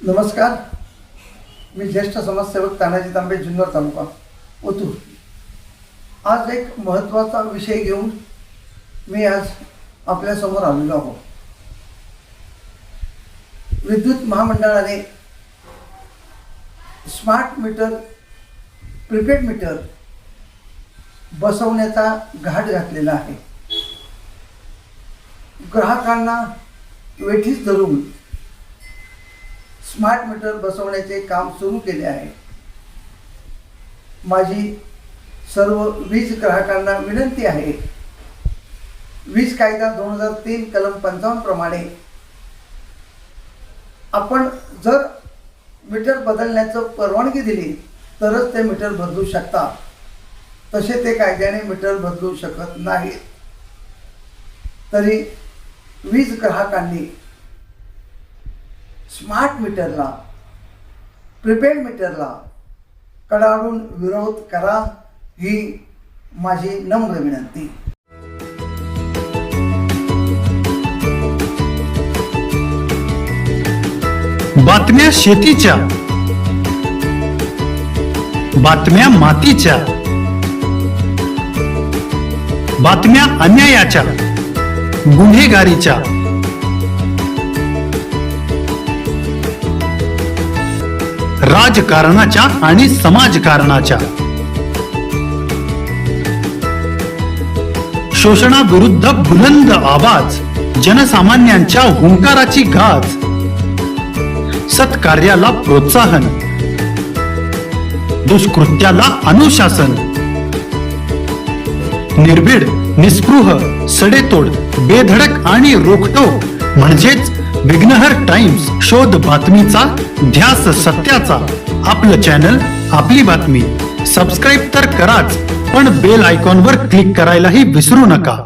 नमस्कार, मी ज्येष्ठ समाजसेवक तानाजी तांबे, जुन्नर तालुका ओतूर। आज एक महत्त्वाचा विषय घेऊन मी आज आपल्यासमोर आलेलो आहोत। विद्युत महामंडळाने स्मार्ट मीटर, प्रीपेड मीटर बसवण्याचा घाट घातलेला आहे। ग्राहकांना वेठीस धरून स्मार्ट मीटर बसवण्याचे काम सुरू केले आहे। माझी सर्व वीज ग्राहकांना विनंती आहे, वीज कायदा 2003 कलम 55 प्रमाणे आपण जर मीटर बदलण्याचं परवानगी दिली तरच ते मीटर बदलू शकता, तसे ते कायद्याने मीटर बदलू शकत नाहीत। तरी वीज ग्राहकांनी स्मार्ट मीटरला, प्रीपेड मीटरला कडाडून विरोध करा, ही माझी नम्र विनंती। बातम्या शेतीच्या, बातम्या मातीच्या, बातम्या अन्यायाच्या, गुन्हेगारीच्या, राजकारणाच्या आणि समाजकारणाच्या, शोषणाविरुद्ध बुलंद आवाज, जनसामान्यांच्या हुंकाराची गाज, सत्कार्याला प्रोत्साहन, दुष्कृत्याला अनुशासन, निर्भीड, निस्पृह, सडेतोड, बेधडक आणि रोखठोक म्हणजेच विघ्नहर टाइम्स, शोध बातमीचा, ध्यास सत्याचा। आपलं चॅनल, आपली बातमी सबस्क्राईब तर कराच, पण बेल आयकॉनवर क्लिक करायलाही विसरू नका।